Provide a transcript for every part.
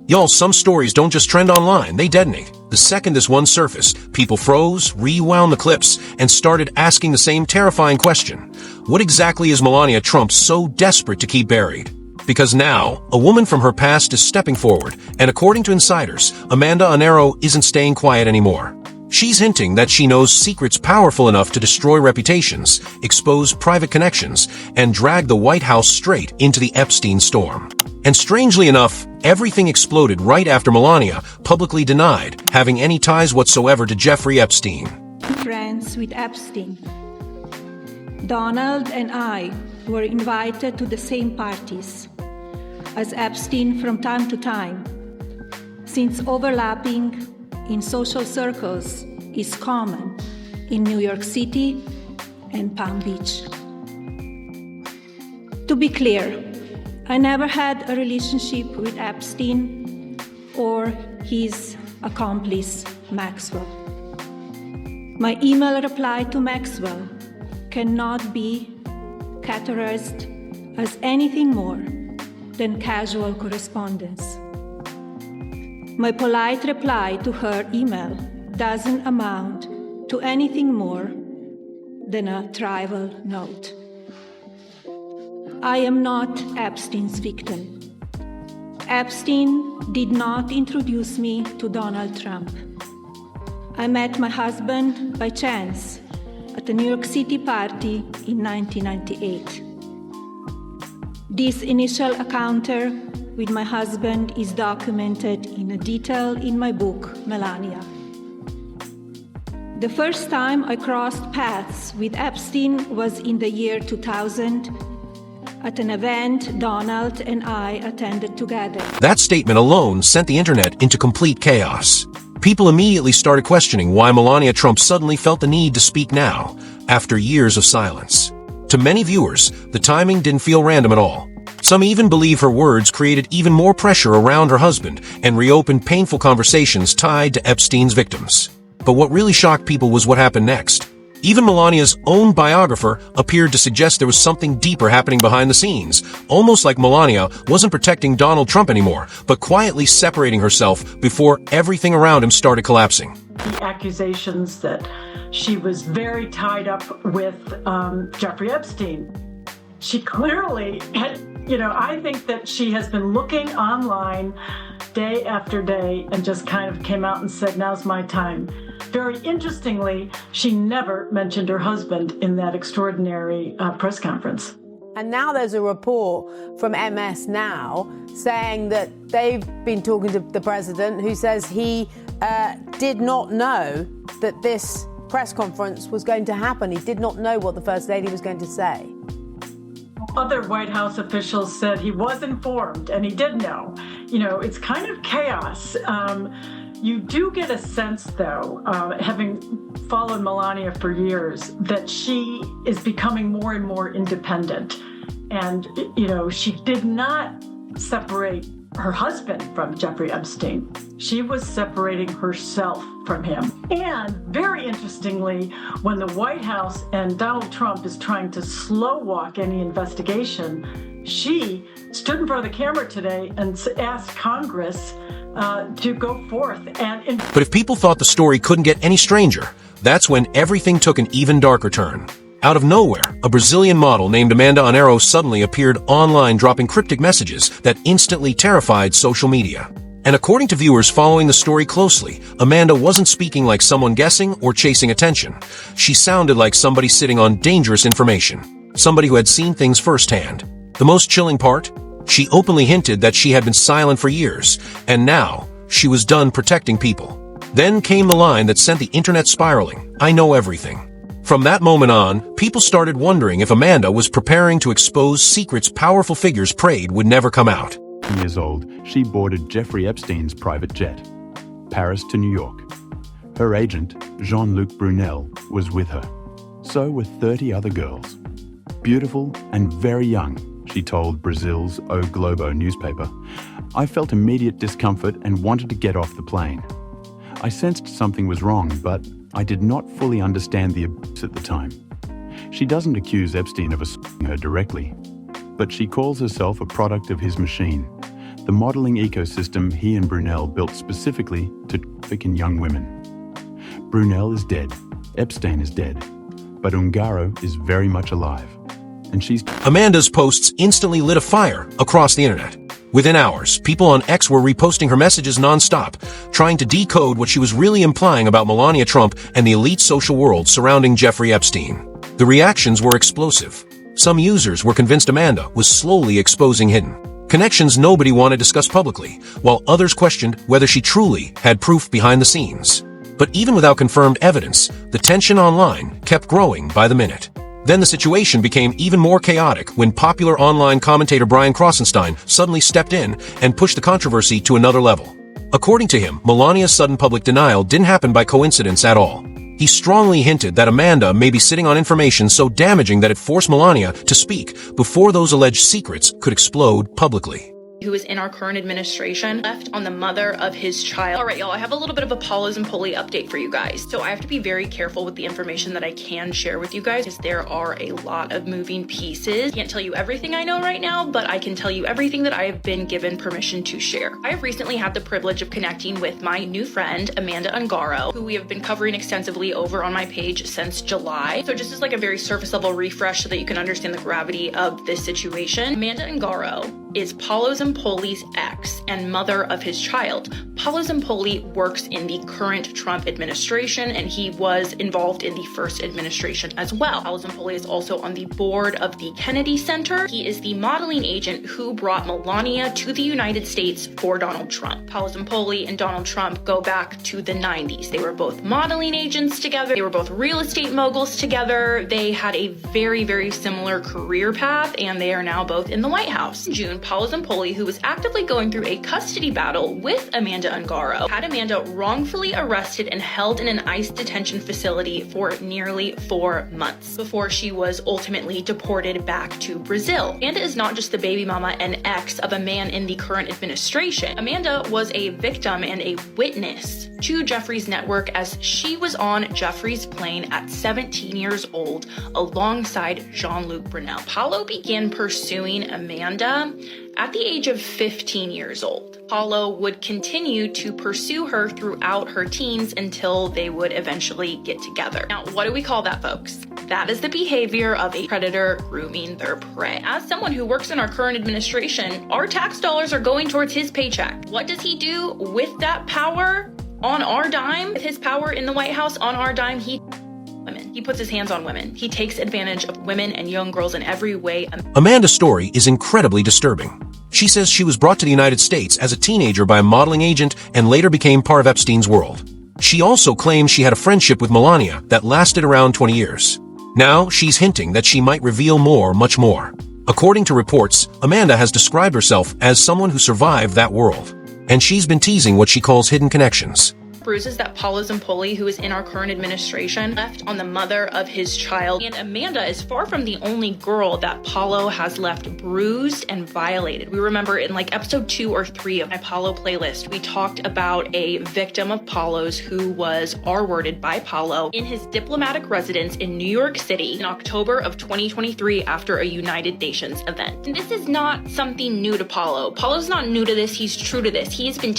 Y'all, some stories don't just trend online, they detonate. The second this one surfaced, people froze, rewound the clips, and started asking the same terrifying question. What exactly is Melania Trump so desperate to keep buried? Because now, a woman from her past is stepping forward, and according to insiders, Amanda Unaro isn't staying quiet anymore. She's hinting that she knows secrets powerful enough to destroy reputations, expose private connections, and drag the White House straight into the Epstein storm. And strangely enough, everything exploded right after Melania publicly denied having any ties whatsoever to Jeffrey Epstein. Friends with Epstein. Donald and I were invited to the same parties as Epstein from time to time, since overlapping in social circles is common in New York City and Palm Beach. To be clear, I never had a relationship with Epstein or his accomplice, Maxwell. My email reply to Maxwell cannot be categorized as anything more than casual correspondence. My polite reply to her email doesn't amount to anything more than a trivial note. I am not Epstein's victim. Epstein did not introduce me to Donald Trump. I met my husband by chance at a New York City party in 1998. This initial encounter with my husband is documented in detail in my book, Melania. The first time I crossed paths with Epstein was in the year 2000 at an event Donald and I attended together. That statement alone sent the internet into complete chaos. People immediately started questioning why Melania Trump suddenly felt the need to speak now, after years of silence. To many viewers, the timing didn't feel random at all. Some even believe her words created even more pressure around her husband and reopened painful conversations tied to Epstein's victims. But what really shocked people was what happened next. Even Melania's own biographer appeared to suggest there was something deeper happening behind the scenes, almost like Melania wasn't protecting Donald Trump anymore, but quietly separating herself before everything around him started collapsing. The accusations that she was very tied up with Jeffrey Epstein. She clearly had, I think that she has been looking online day after day and just kind of came out and said, now's my time. Very interestingly, she never mentioned her husband in that extraordinary press conference. And now there's a report from MS Now saying that they've been talking to the president, who says he did not know that this press conference was going to happen. He did not know what the First Lady was going to say. Other White House officials said he was informed, and he did know. It's kind of chaos. You do get a sense, though, having followed Melania for years, that she is becoming more and more independent. And, she did not separate her husband from Jeffrey Epstein. She was separating herself from him. And very interestingly, when the White House and Donald Trump is trying to slow walk any investigation, she stood in front of the camera today and asked Congress to go forth. But if people thought the story couldn't get any stranger, that's when everything took an even darker turn. Out of nowhere, a Brazilian model named Amanda Unaro suddenly appeared online dropping cryptic messages that instantly terrified social media. And according to viewers following the story closely, Amanda wasn't speaking like someone guessing or chasing attention. She sounded like somebody sitting on dangerous information, somebody who had seen things firsthand. The most chilling part? She openly hinted that she had been silent for years, and now she was done protecting people. Then came the line that sent the internet spiraling, "I know everything." From that moment on, people started wondering if Amanda was preparing to expose secrets powerful figures prayed would never come out. Years old, she boarded Jeffrey Epstein's private jet, Paris to New York. Her agent, Jean-Luc Brunel, was with her. So were 30 other girls. Beautiful and very young, she told Brazil's O Globo newspaper. I felt immediate discomfort and wanted to get off the plane. I sensed something was wrong, but I did not fully understand the abuse at the time. She doesn't accuse Epstein of assaulting her directly, but she calls herself a product of his machine. the modelling ecosystem he and Brunel built specifically to traffic in young women. Brunel is dead, Epstein is dead, but Unaro is very much alive. And she's... Amanda's posts instantly lit a fire across the internet. Within hours, people on X were reposting her messages non-stop, trying to decode what she was really implying about Melania Trump and the elite social world surrounding Jeffrey Epstein. The reactions were explosive. Some users were convinced Amanda was slowly exposing hidden connections nobody wanted discussed publicly, while others questioned whether she truly had proof behind the scenes. But even without confirmed evidence, the tension online kept growing by the minute. Then the situation became even more chaotic when popular online commentator Brian Krossenstein suddenly stepped in and pushed the controversy to another level. According to him, Melania's sudden public denial didn't happen by coincidence at all. He strongly hinted that Amanda may be sitting on information so damaging that it forced Melania to speak before those alleged secrets could explode publicly. Who is in our current administration, left on the mother of his child. All right, y'all, I have a little bit of a Apollos and Poli update for you guys. So I have to be very careful with the information that I can share with you guys because there are a lot of moving pieces. Can't tell you everything I know right now, but I can tell you everything that I have been given permission to share. I have recently had the privilege of connecting with my new friend, Amanda Unaro, who we have been covering extensively over on my page since July. So just as like a very surface level refresh so that you can understand the gravity of this situation, Amanda Unaro is Paulo Zimpoli's ex and mother of his child. Paulo Zimpoli works in the current Trump administration, and he was involved in the first administration as well. Paulo Zimpoli is also on the board of the Kennedy Center. He is the modeling agent who brought Melania to the United States for Donald Trump. Paulo Zimpoli and Donald Trump go back to the 90s. They were both modeling agents together. They were both real estate moguls together. They had a very, very similar career path, and they are now both in the White House. In June, Paulo Zimpoli, who was actively going through a custody battle with Amanda Unaro, had Amanda wrongfully arrested and held in an ICE detention facility for nearly 4 months before she was ultimately deported back to Brazil. Amanda is not just the baby mama and ex of a man in the current administration. Amanda was a victim and a witness to Jeffrey's network as she was on Jeffrey's plane at 17 years old alongside Jean-Luc Brunel. Paulo began pursuing Amanda at the age of 15 years old. Paulo would continue to pursue her throughout her teens until they would eventually get together. Now, what do we call that, folks? That is the behavior of a predator grooming their prey. As someone who works in our current administration, our tax dollars are going towards his paycheck. What does he do with that power on our dime? With his power in the White House on our dime, women. He puts his hands on women. He takes advantage of women and young girls in every way. Amanda's story is incredibly disturbing. She says she was brought to the United States as a teenager by a modeling agent and later became part of Epstein's world. She also claims she had a friendship with Melania that lasted around 20 years. Now she's hinting that she might reveal much more. According to reports, Amanda has described herself as someone who survived that world, and she's been teasing what she calls hidden connections. Bruises that Paulo Zimpoli, who is in our current administration, left on the mother of his child. And Amanda is far from the only girl that Paulo has left bruised and violated. We remember in like episode 2 or 3 of my Paulo playlist, we talked about a victim of Paulo's who was R-worded by Paulo in his diplomatic residence in New York City in October of 2023 after a United Nations event. And this is not something new to Paulo. Paulo's not new to this. He's true to this. He has been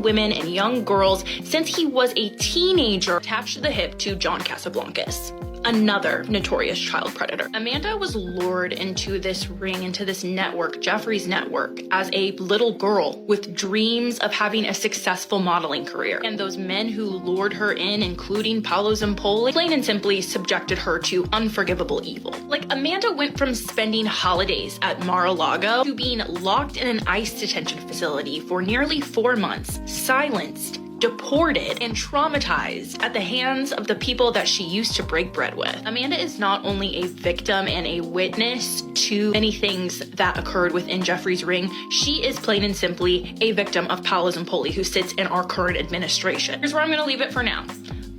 women and young girls since he was a teenager, attached to the hip to John Casablancas, another notorious child predator. Amanda was lured into this ring, into this network, Jeffrey's network, as a little girl with dreams of having a successful modeling career. And those men who lured her in, including Paulo Zimpoli, plain and simply subjected her to unforgivable evil. Like, Amanda went from spending holidays at Mar-a-Lago to being locked in an ICE detention facility for nearly 4 months, silenced, deported, and traumatized at the hands of the people that she used to break bread with. Amanda is not only a victim and a witness to many things that occurred within Jeffrey's ring, she is plain and simply a victim of Paulo Zimpoli, who sits in our current administration. Here's where I'm gonna leave it for now.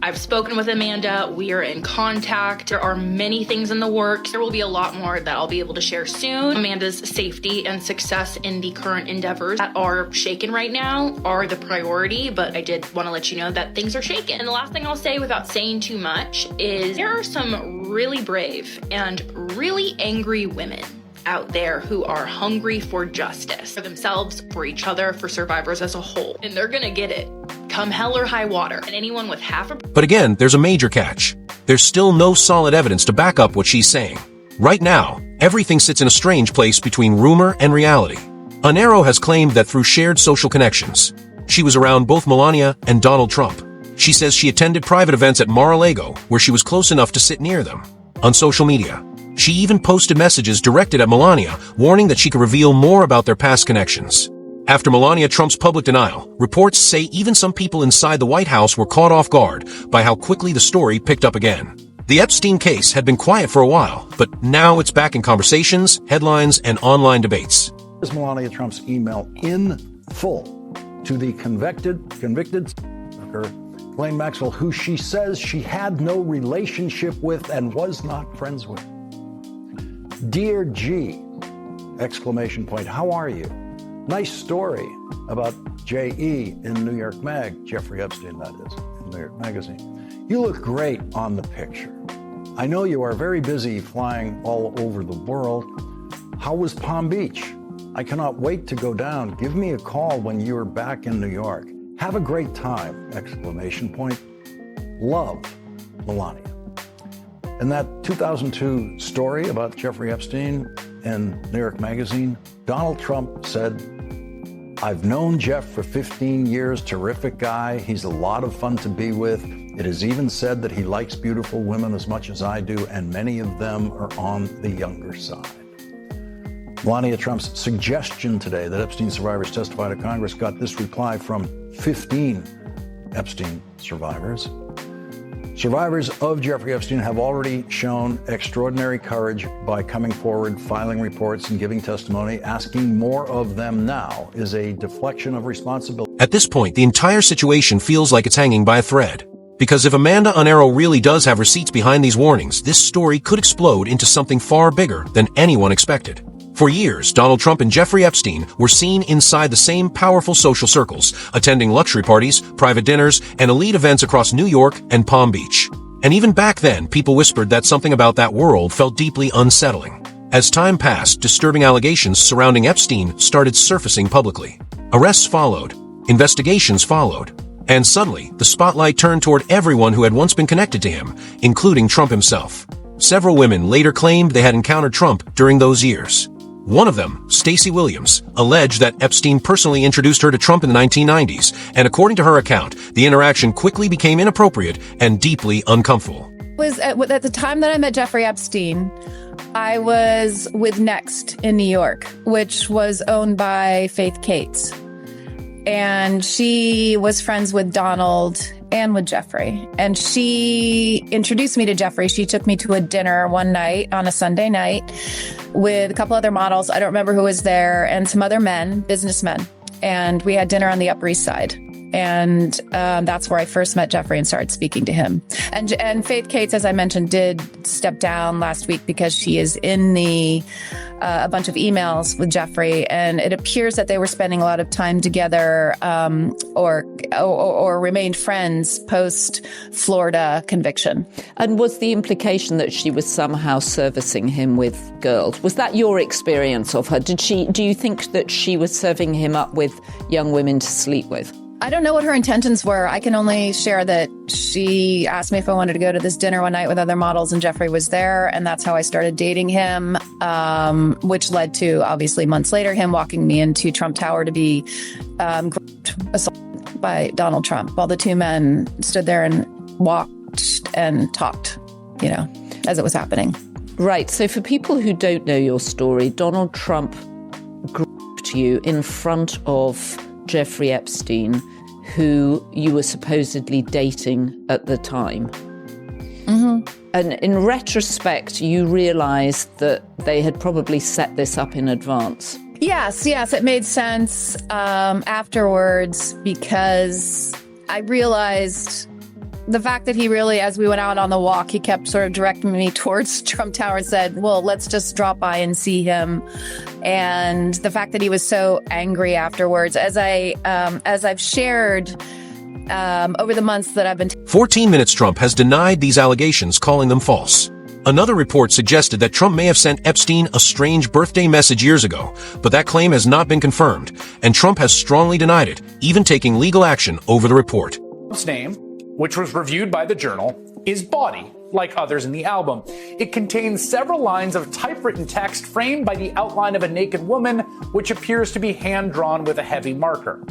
I've spoken with Amanda. We are in contact. There are many things in the works. There will be a lot more that I'll be able to share soon. Amanda's safety and success in the current endeavors that are shaken right now are the priority, but I did want to let you know that things are shaken. And the last thing I'll say without saying too much is there are some really brave and really angry women out there who are hungry for justice, for themselves, for each other, for survivors as a whole. And they're gonna get it, come hell or high water. And anyone with half a... But again, there's a major catch. There's still no solid evidence to back up what she's saying. Right now, everything sits in a strange place between rumor and reality. Unaro has claimed that through shared social connections, she was around both Melania and Donald Trump. She says she attended private events at Mar-a-Lago where she was close enough to sit near them. On social media, she even posted messages directed at Melania, warning that she could reveal more about their past connections. After Melania Trump's public denial, reports say even some people inside the White House were caught off guard by how quickly the story picked up again. The Epstein case had been quiet for a while, but now it's back in conversations, headlines, and online debates. Is Melania Trump's email in full to the convicted Ghislaine Maxwell, who she says she had no relationship with and was not friends with. Dear G, exclamation point, how are you? Nice story about J.E. in New York Mag, Jeffrey Epstein, that is, in New York Magazine. You look great on the picture. I know you are very busy flying all over the world. How was Palm Beach? I cannot wait to go down. Give me a call when you're back in New York. Have a great time, exclamation point. Love, Melania. In that 2002 story about Jeffrey Epstein in New York Magazine, Donald Trump said, I've known Jeff for 15 years, terrific guy. He's a lot of fun to be with. It is even said that he likes beautiful women as much as I do, and many of them are on the younger side. Melania Trump's suggestion today that Epstein survivors testify to Congress got this reply from 15 Epstein survivors. Survivors of Jeffrey Epstein have already shown extraordinary courage by coming forward, filing reports, and giving testimony. Asking more of them now is a deflection of responsibility. At this point, the entire situation feels like it's hanging by a thread. Because if Amanda Unaro really does have receipts behind these warnings, this story could explode into something far bigger than anyone expected. For years, Donald Trump and Jeffrey Epstein were seen inside the same powerful social circles, attending luxury parties, private dinners, and elite events across New York and Palm Beach. And even back then, people whispered that something about that world felt deeply unsettling. As time passed, disturbing allegations surrounding Epstein started surfacing publicly. Arrests followed, investigations followed, and suddenly, the spotlight turned toward everyone who had once been connected to him, including Trump himself. Several women later claimed they had encountered Trump during those years. One of them, Stacey Williams, alleged that Epstein personally introduced her to Trump in the 1990s, and according to her account, the interaction quickly became inappropriate and deeply uncomfortable. Was at the time that I met Jeffrey Epstein, I was with Next in New York, which was owned by Faith Cates. And she was friends with Donald and with Jeffrey. And she introduced me to Jeffrey. She took me to a dinner one night on a Sunday night with a couple other models. I don't remember who was there, and some other men, businessmen. And we had dinner on the Upper East Side. And that's where I first met Jeffrey and started speaking to him. And Faith Cates, as I mentioned, did step down last week because she is in a bunch of emails with Jeffrey, and it appears that they were spending a lot of time together, or remained friends post Florida conviction. And was the implication that she was somehow servicing him with girls? Was that your experience of her? Do you think that she was serving him up with young women to sleep with? I don't know what her intentions were. I can only share that she asked me if I wanted to go to this dinner one night with other models, and Jeffrey was there. And that's how I started dating him, which led to, obviously, months later, him walking me into Trump Tower to be assaulted by Donald Trump, while the two men stood there and watched and talked, as it was happening. Right. So for people who don't know your story, Donald Trump groped you in front of Jeffrey Epstein, who you were supposedly dating at the time. Mm-hmm. And in retrospect, you realized that they had probably set this up in advance. Yes, it made sense afterwards, because I realized the fact that he really, as we went out on the walk, he kept sort of directing me towards Trump Tower and said, well, let's just drop by and see him. And the fact that he was so angry afterwards, as I've shared over the months that I've been... 14 Minutes Trump has denied these allegations, calling them false. Another report suggested that Trump may have sent Epstein a strange birthday message years ago, but that claim has not been confirmed, and Trump has strongly denied it, even taking legal action over the report. Trump's name, which was reviewed by the Journal, is Body, like others in the album. It contains several lines of typewritten text framed by the outline of a naked woman, which appears to be hand-drawn with a heavy marker.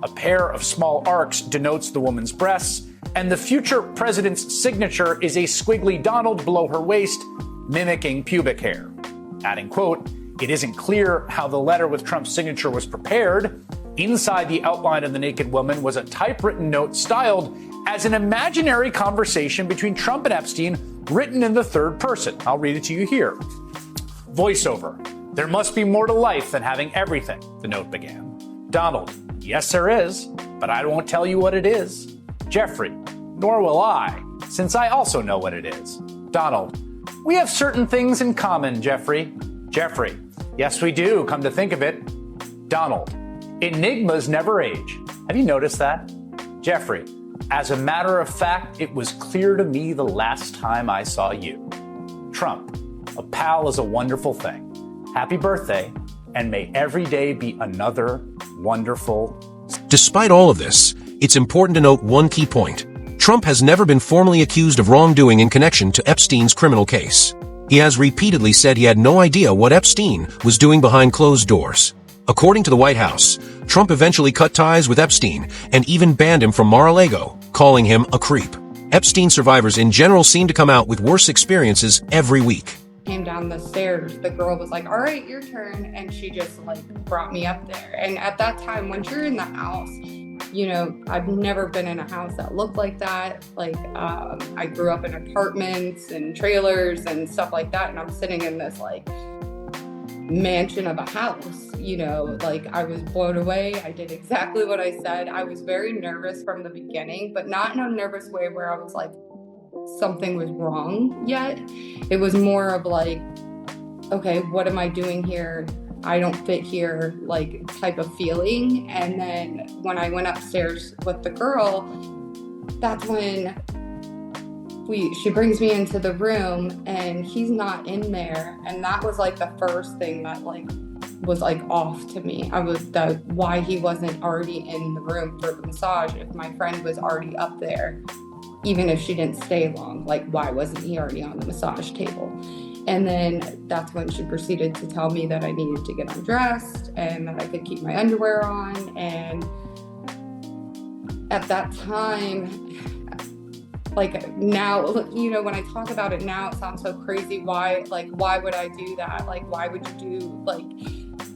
A pair of small arcs denotes the woman's breasts, and the future president's signature is a squiggly Donald below her waist, mimicking pubic hair. Adding, quote, "It isn't clear how the letter with Trump's signature was prepared. Inside the outline of the naked woman was a typewritten note styled as an imaginary conversation between Trump and Epstein, written in the third person." I'll read it to you here. Voiceover. "There must be more to life than having everything," the note began. Donald. "Yes, there is, but I won't tell you what it is." Jeffrey. "Nor will I, since I also know what it is." Donald. "We have certain things in common, Jeffrey." Jeffrey. "Yes, we do, come to think of it." Donald. "Enigmas never age. Have you noticed that?" Jeffrey. "As a matter of fact, it was clear to me the last time I saw you." Trump. "A pal is a wonderful thing. Happy birthday, and may every day be another wonderful." Despite all of this, it's important to note one key point. Trump has never been formally accused of wrongdoing in connection to Epstein's criminal case. He has repeatedly said he had no idea what Epstein was doing behind closed doors. According to the White House, Trump eventually cut ties with Epstein and even banned him from Mar-a-Lago, calling him a creep. Epstein survivors in general seem to come out with worse experiences every week. Came down the stairs, the girl was like, "All right, your turn," and she just like brought me up there. And at that time, once you're in the house, you know, I've never been in a house that looked like that. Like, I grew up in apartments and trailers and stuff like that, and I'm sitting in this like mansion of a house, you know, like I was blown away. I did exactly what I said. I was very nervous from the beginning, but not in a nervous way where I was like, something was wrong yet. It was more of like, okay, what am I doing here? I don't fit here, like type of feeling. And then when I went upstairs with the girl, that's when she brings me into the room and he's not in there. And that was like the first thing that like was like off to me. Why he wasn't already in the room for the massage if my friend was already up there. Even if she didn't stay long, like why wasn't he already on the massage table? And then that's when she proceeded to tell me that I needed to get undressed and that I could keep my underwear on. And at that time, like now, you know, when I talk about it now, it sounds so crazy. Why would I do that? Like, why would you do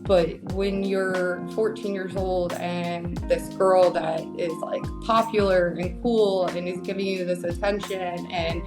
but when you're 14 years old and this girl that is like popular and cool and is giving you this attention and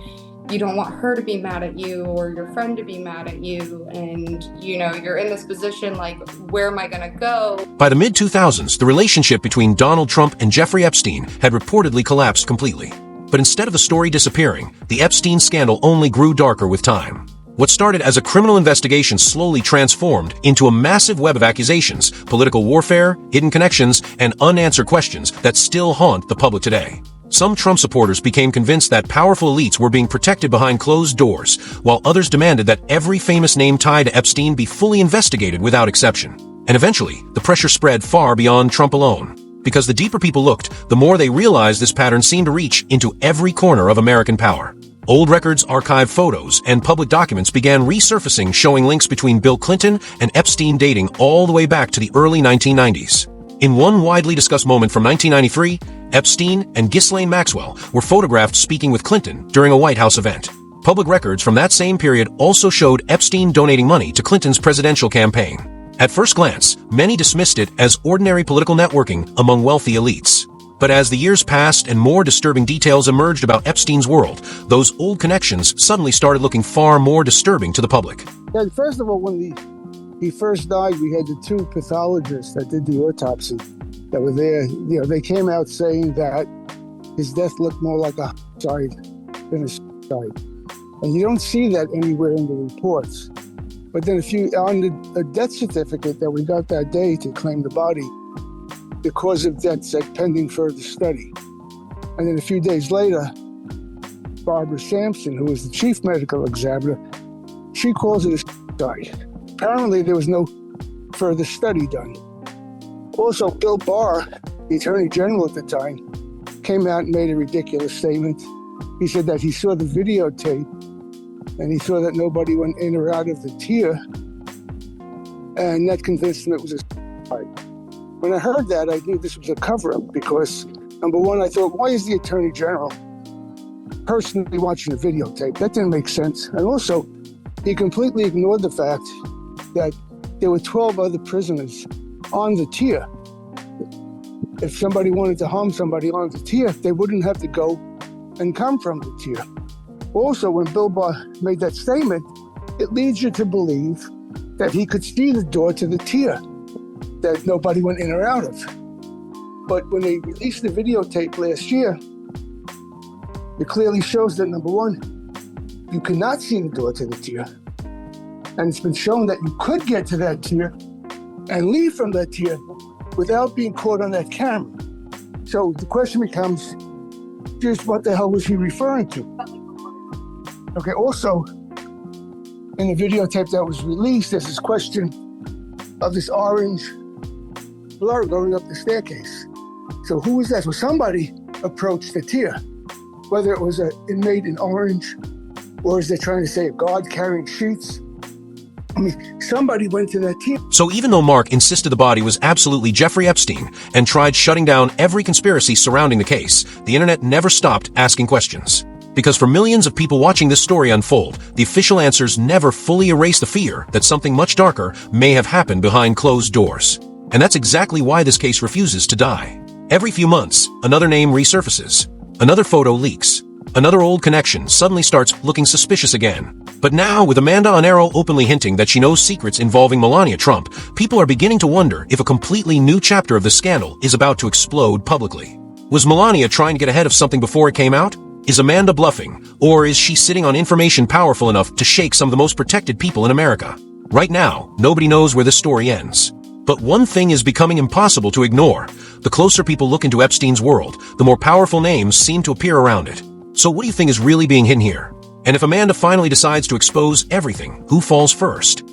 you don't want her to be mad at you or your friend to be mad at you, and you know, you're in this position like, where am I gonna go? By the mid-2000s, the relationship between Donald Trump and Jeffrey Epstein had reportedly collapsed completely. But instead of the story disappearing, the Epstein scandal only grew darker with time. What started as a criminal investigation slowly transformed into a massive web of accusations, political warfare, hidden connections, and unanswered questions that still haunt the public today. Some Trump supporters became convinced that powerful elites were being protected behind closed doors, while others demanded that every famous name tied to Epstein be fully investigated without exception. And eventually, the pressure spread far beyond Trump alone. Because the deeper people looked, the more they realized this pattern seemed to reach into every corner of American power. Old records, archived photos, and public documents began resurfacing, showing links between Bill Clinton and Epstein dating all the way back to the early 1990s. In one widely discussed moment from 1993, Epstein and Ghislaine Maxwell were photographed speaking with Clinton during a White House event. Public records from that same period also showed Epstein donating money to Clinton's presidential campaign. At first glance, many dismissed it as ordinary political networking among wealthy elites. But as the years passed and more disturbing details emerged about Epstein's world, those old connections suddenly started looking far more disturbing to the public. Yeah, first of all, when he first died, we had the two pathologists that did the autopsy that were there. You know, they came out saying that his death looked more like a homicide than a suicide. And you don't see that anywhere in the reports. But then on the death certificate that we got that day to claim the body, the cause of death said pending further study. And then a few days later, Barbara Sampson, who was the chief medical examiner, she calls it a study. Apparently, there was no further study done. Also, Bill Barr, the Attorney General at the time, came out and made a ridiculous statement. He said that he saw the videotape and he saw that nobody went in or out of the tier, and that convinced him it was a fight. When I heard that, I knew this was a cover-up because, number one, I thought, why is the Attorney General personally watching the videotape? That didn't make sense. And also, he completely ignored the fact that there were 12 other prisoners on the tier. If somebody wanted to harm somebody on the tier, they wouldn't have to go and come from the tier. Also, when Bill Barr made that statement, it leads you to believe that he could see the door to the tier that nobody went in or out of. But when they released the videotape last year, it clearly shows that, number one, you cannot see the door to the tier. And it's been shown that you could get to that tier and leave from that tier without being caught on that camera. So the question becomes, just what the hell was he referring to? Okay, also, in the videotape that was released, there's this question of this orange blur going up the staircase. So who was that? So somebody approached the tier, whether it was an inmate in orange, or is they trying to say a guard carrying sheets? I mean, somebody went to that tier. So even though Mark insisted the body was absolutely Jeffrey Epstein and tried shutting down every conspiracy surrounding the case, the internet never stopped asking questions. Because for millions of people watching this story unfold, the official answers never fully erase the fear that something much darker may have happened behind closed doors. And that's exactly why this case refuses to die. Every few months, another name resurfaces, another photo leaks, another old connection suddenly starts looking suspicious again. But now, with Amanda Unaro openly hinting that she knows secrets involving Melania Trump, people are beginning to wonder if a completely new chapter of the scandal is about to explode publicly. Was Melania trying to get ahead of something before it came out? Is Amanda bluffing? Or is she sitting on information powerful enough to shake some of the most protected people in America? Right now, nobody knows where this story ends. But one thing is becoming impossible to ignore. The closer people look into Epstein's world, the more powerful names seem to appear around it. So what do you think is really being hidden here? And if Amanda finally decides to expose everything, who falls first?